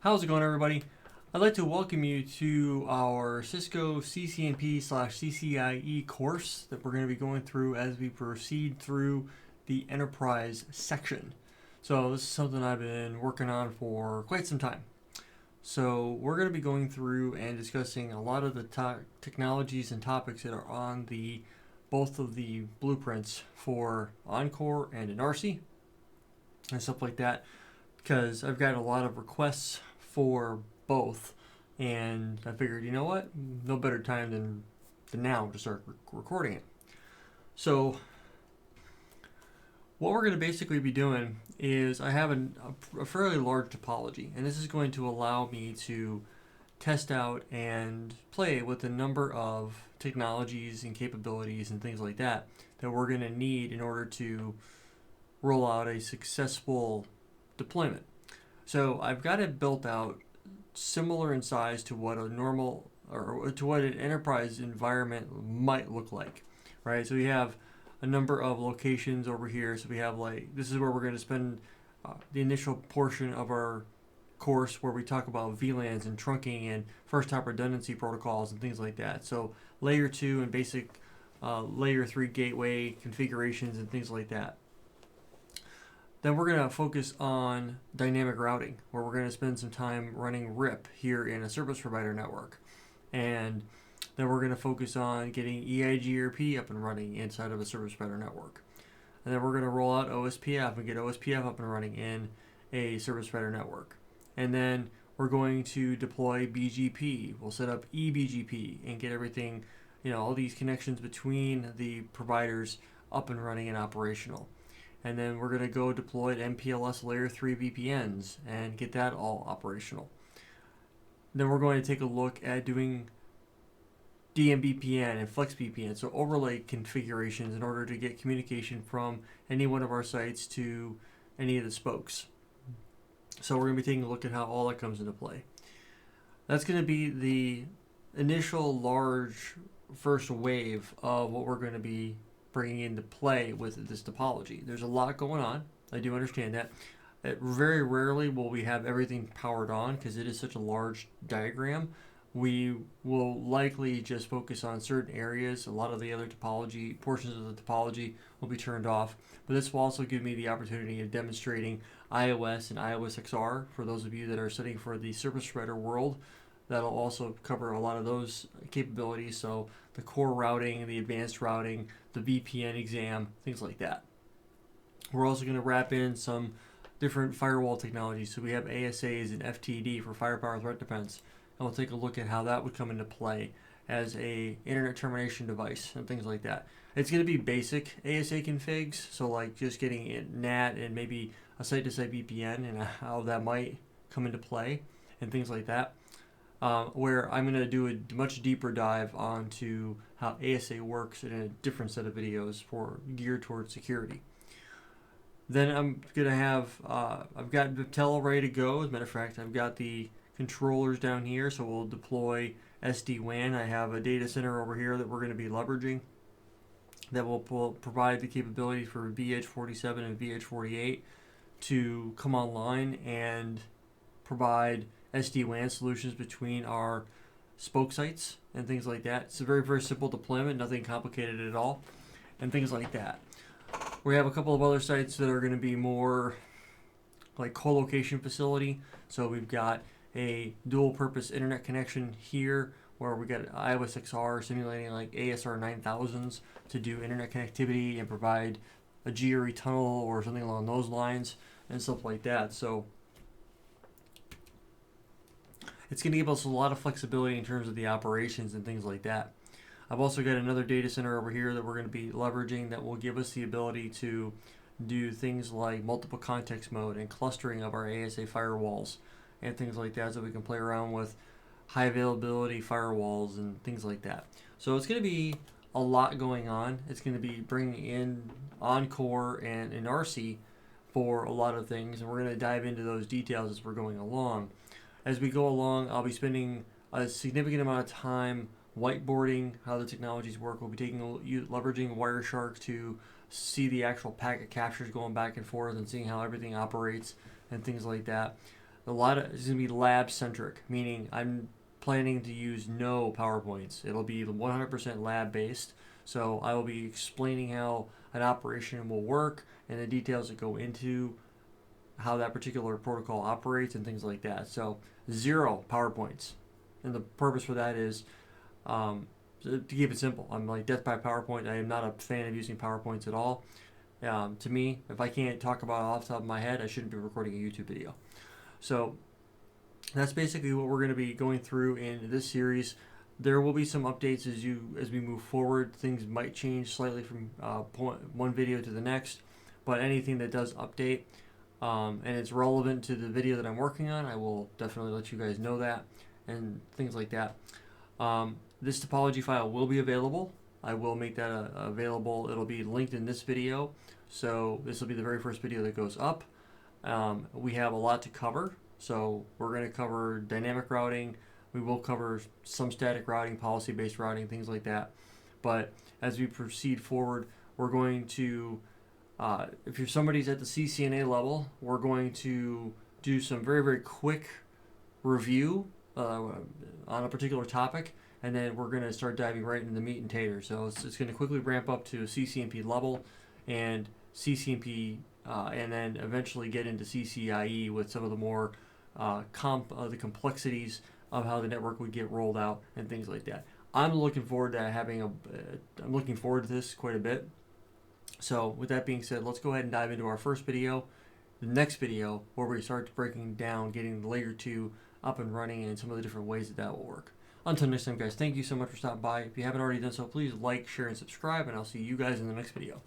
How's it going, everybody? I'd like to welcome you to our Cisco CCNP/CCIE course that we're going to be going through as we proceed through the enterprise section. So this is something I've been working on for quite some time. So we're going to be going through and discussing a lot of the technologies and topics that are on both of the blueprints for ENCOR and ENARSI and stuff like that, because I've got a lot of requests for both, and I figured, you know what, no better time than now to start recording it. So what we're going to basically be doing is I have a fairly large topology, and this is going to allow me to test out and play with a number of technologies and capabilities and things like that we're going to need in order to roll out a successful deployment. So I've got it built out similar in size to what a normal or to what an enterprise environment might look like, right? So we have a number of locations over here. So we have this is where we're going to spend the initial portion of our course, where we talk about VLANs and trunking and first hop redundancy protocols and things like that. So layer 2 and basic layer 3 gateway configurations and things like that. Then we're going to focus on dynamic routing, where we're going to spend some time running RIP here in a service provider network. And then we're going to focus on getting EIGRP up and running inside of a service provider network. And then we're going to roll out OSPF and get OSPF up and running in a service provider network. And then we're going to deploy BGP. We'll set up eBGP and get everything, all these connections between the providers up and running and operational. And then we're going to go deploy MPLS layer 3 VPNs and get that all operational. Then we're going to take a look at doing DMVPN and FlexVPN, so overlay configurations in order to get communication from any one of our sites to any of the spokes. So we're going to be taking a look at how all that comes into play. That's going to be the initial large first wave of what we're going to be bringing into play with this topology. There's a lot going on. I do understand that. Very rarely will we have everything powered on because it is such a large diagram. We will likely just focus on certain areas. A lot of the other topology, portions of the topology will be turned off. But this will also give me the opportunity of demonstrating iOS and iOS XR for those of you that are studying for the service provider world. That'll also cover a lot of those capabilities. So the core routing, the advanced routing, the VPN exam, things like that. We're also going to wrap in some different firewall technologies. So we have ASAs and FTD for firepower threat defense. And we'll take a look at how that would come into play as a internet termination device and things like that. It's going to be basic ASA configs. So like just getting NAT and maybe a site-to-site VPN and how that might come into play and things like that. Where I'm going to do a much deeper dive onto how ASA works in a different set of videos geared towards security. Then I'm going to have, I've got Viptela ready to go. As a matter of fact, I've got the controllers down here, so we'll deploy SD-WAN. I have a data center over here that we're going to be leveraging that will provide the capability for VH47 and VH48 to come online and provide SD-WAN solutions between our spoke sites and things like that. It's a very, very simple deployment, nothing complicated at all, and things like that. We have a couple of other sites that are going to be more like co-location facility. So we've got a dual purpose internet connection here where we got iOS XR simulating like ASR 9000s to do internet connectivity and provide a GRE tunnel or something along those lines and stuff like that. So it's going to give us a lot of flexibility in terms of the operations and things like that. I've also got another data center over here that we're going to be leveraging that will give us the ability to do things like multiple context mode and clustering of our ASA firewalls and things like that, so we can play around with high availability firewalls and things like that. So it's going to be a lot going on. It's going to be bringing in ENCOR and ENARSI for a lot of things, and we're going to dive into those details as we're going along. As we go along, I'll be spending a significant amount of time whiteboarding how the technologies work. We'll be leveraging Wireshark to see the actual packet captures going back and forth and seeing how everything operates and things like that. It's going to be lab-centric, meaning I'm planning to use no PowerPoints. It'll be 100% lab-based. So I will be explaining how an operation will work and the details that go into how that particular protocol operates and things like that. So 0 PowerPoints. And the purpose for that is to keep it simple. I'm like death by PowerPoint. I am not a fan of using PowerPoints at all. To me, if I can't talk about it off the top of my head, I shouldn't be recording a YouTube video. So that's basically what we're going to be going through in this series. There will be some updates as we move forward. Things might change slightly from one video to the next, but anything that does update and it's relevant to the video that I'm working on, I will definitely let you guys know that and things like that. This topology file will be available. I will make that available. It'll be linked in this video, so this will be the very first video that goes up. We have a lot to cover, so we're going to cover dynamic routing. We will cover some static routing, policy-based routing, things like that. But as we proceed forward, we're going to, if you're somebody's at the CCNA level, we're going to do some very, very quick review on a particular topic, and then we're going to start diving right into the meat and taters. So it's going to quickly ramp up to a CCNP level and CCNP, and then eventually get into CCIE with some of the more the complexities of how the network would get rolled out and things like that. I'm looking forward to this quite a bit. So with that being said, let's go ahead and dive into our first video, the next video, where we start breaking down getting the layer 2 up and running and some of the different ways that will work. Until next time, guys, thank you so much for stopping by. If you haven't already done so, please like, share, and subscribe, and I'll see you guys in the next video.